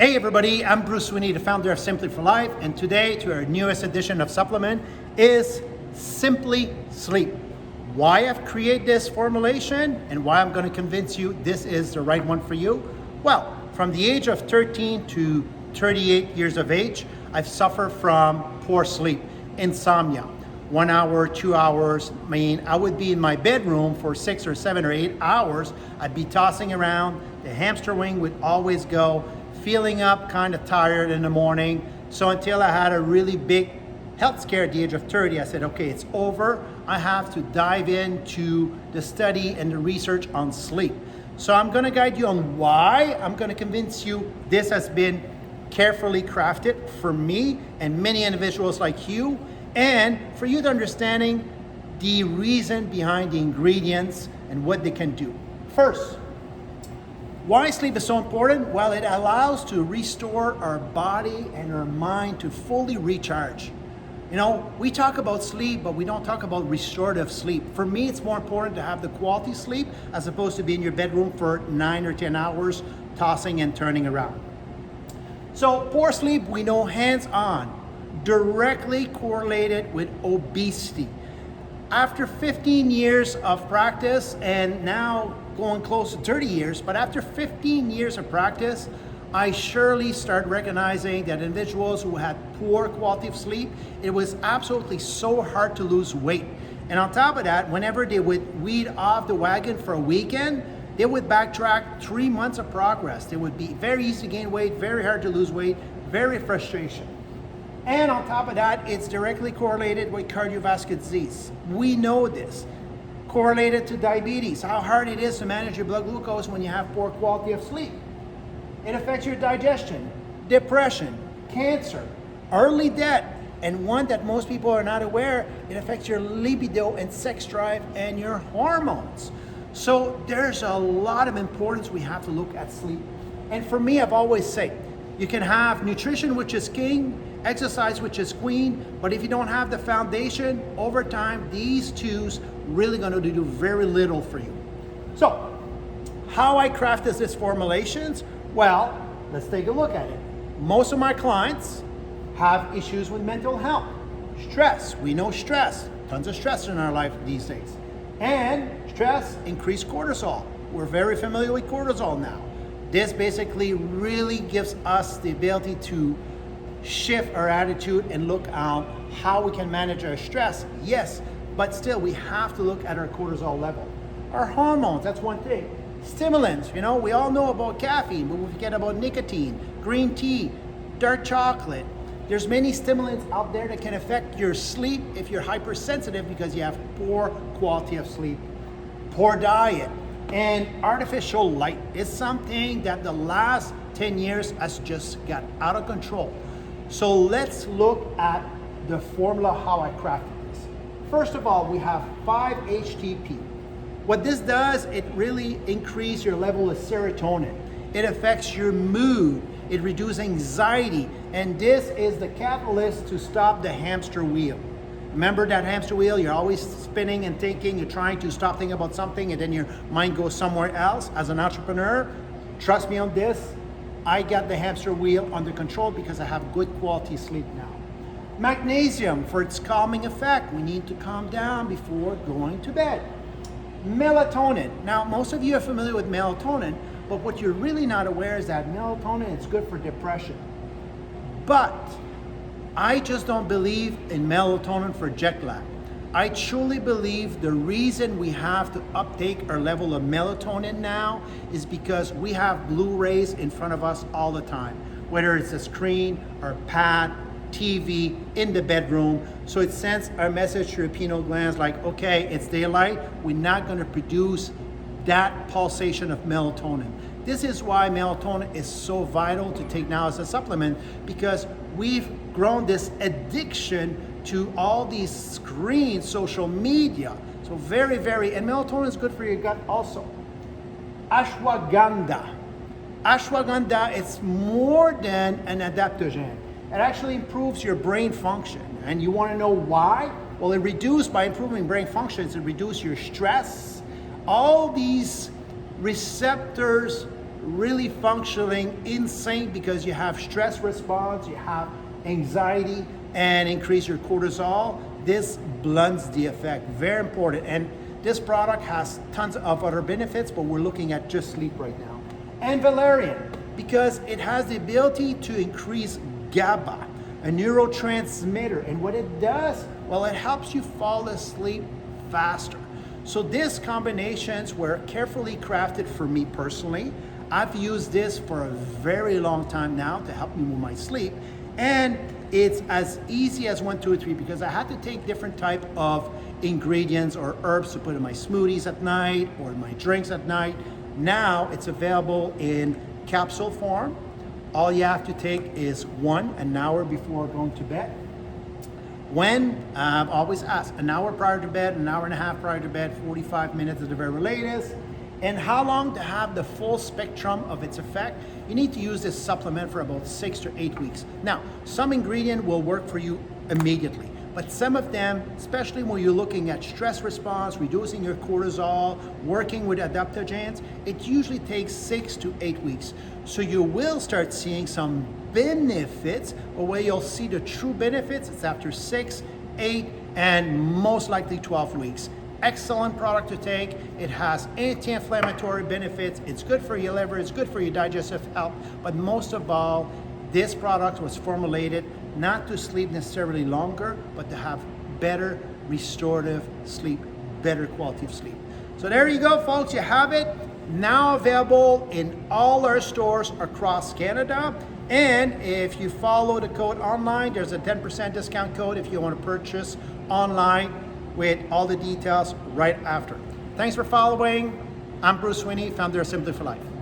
Hey everybody, I'm Bruce Sweeney, the founder of Simply for Life, and today to our newest edition of supplement is Simply Sleep. Why I've created this formulation and why I'm going to convince you this is the right one for you. Well, from the age of 13 to 38 years of age, I've suffered from poor sleep, insomnia. 1 hour, 2 hours. I would be in my bedroom for 6 or 7 or 8 hours. I'd be tossing around. The hamster wing would always go, feeling up kind of tired in the morning. So until I had a really big health scare at the age of 30, I said, okay, it's over. I have to dive into the study and the research on sleep. So I'm gonna guide you on why. I'm gonna convince you this has been carefully crafted for me and many individuals like you, and for you to understanding the reason behind the ingredients and what they can do. First, why sleep is so important? Well, it allows to restore our body and our mind to fully recharge. You know, we talk about sleep, but we don't talk about restorative sleep. For me, it's more important to have the quality sleep as opposed to be in your bedroom for 9 or 10 hours, tossing and turning around. So poor sleep, we know hands-on, directly correlated with obesity. After 15 years of practice, and now going close to 30 years, but after 15 years of practice, I surely started recognizing that individuals who had poor quality of sleep, it was absolutely so hard to lose weight. And on top of that, whenever they would weed off the wagon for a weekend, they would backtrack 3 months of progress. It would be very easy to gain weight, very hard to lose weight, very frustration. And on top of that, it's directly correlated with cardiovascular disease. We know this. Correlated to diabetes, how hard it is to manage your blood glucose when you have poor quality of sleep. It affects your digestion, depression, cancer, early death, and one that most people are not aware, it affects your libido and sex drive and your hormones. So there's a lot of importance we have to look at sleep. And for me, I've always said, you can have nutrition, which is king, exercise, which is queen, but if you don't have the foundation, over time, these two's really gonna do very little for you. So, how I crafted these formulations? Well, let's take a look at it. Most of my clients have issues with mental health, stress. We know stress, tons of stress in our life these days. And stress increased cortisol. We're very familiar with cortisol now. This basically really gives us the ability to shift our attitude and look at how we can manage our stress. Yes, but still we have to look at our cortisol level. Our hormones, that's one thing. Stimulants, you know, we all know about caffeine, but we forget about nicotine, green tea, dark chocolate. There's many stimulants out there that can affect your sleep if you're hypersensitive because you have poor quality of sleep, poor diet. And artificial light is something that the last 10 years has just got out of control. So let's look at the formula, how I crafted this. First of all, we have 5-HTP. What this does, it really increases your level of serotonin. It affects your mood. It reduces anxiety. And this is the catalyst to stop the hamster wheel. Remember that hamster wheel? You're always spinning and thinking, you're trying to stop thinking about something and then your mind goes somewhere else. As an entrepreneur, trust me on this, I got the hamster wheel under control because I have good quality sleep now. Magnesium for its calming effect. We need to calm down before going to bed. Melatonin. Now, most of you are familiar with melatonin, but what you're really not aware is that melatonin is good for depression. But I just don't believe in melatonin for jet lag. I truly believe the reason we have to uptake our level of melatonin now is because we have blue rays in front of us all the time, whether it's a screen or pad, TV, in the bedroom. So it sends our message to your pineal glands like, okay, it's daylight, we're not gonna produce that pulsation of melatonin. This is why melatonin is so vital to take now as a supplement, because we've grown this addiction to all these screens, social media. So very, and melatonin is good for your gut also. Ashwagandha. Ashwagandha is more than an adaptogen. It actually improves your brain function. And you wanna know why? Well, by improving brain functions, it reduces your stress. All these receptors really functioning insane because you have stress response, you have anxiety, and increase your cortisol, this blunts the effect. Very important. And this product has tons of other benefits, but we're looking at just sleep right now. And Valerian, because it has the ability to increase GABA, a neurotransmitter. And what it does, well, it helps you fall asleep faster. So these combinations were carefully crafted for me personally. I've used this for a very long time now to help me with my sleep. And it's as easy as 1, 2, or 3 because I had to take different type of ingredients or herbs to put in my smoothies at night or in my drinks at night. Now it's available in capsule form. All you have to take is an hour before going to bed. When, I've always asked, an hour prior to bed, an hour and a half prior to bed, 45 minutes at the very latest. And how long to have the full spectrum of its effect? You need to use this supplement for about 6 to 8 weeks. Now, some ingredient will work for you immediately, but some of them, especially when you're looking at stress response, reducing your cortisol, working with adaptogens, it usually takes 6 to 8 weeks. So you will start seeing some benefits, but where you'll see the true benefits, it's after 6, 8, and most likely 12 weeks. Excellent product to take. It has anti-inflammatory benefits. It's good for your liver. It's good for your digestive health. But most of all, this product was formulated not to sleep necessarily longer, but to have better restorative sleep, better quality of sleep. So there you go, folks. You have it. Now available in all our stores across Canada. And if you follow the code online, there's a 10% discount code if you want to purchase online, with all the details right after. Thanks for following. I'm Bruce Sweeney, founder of Simply for Life.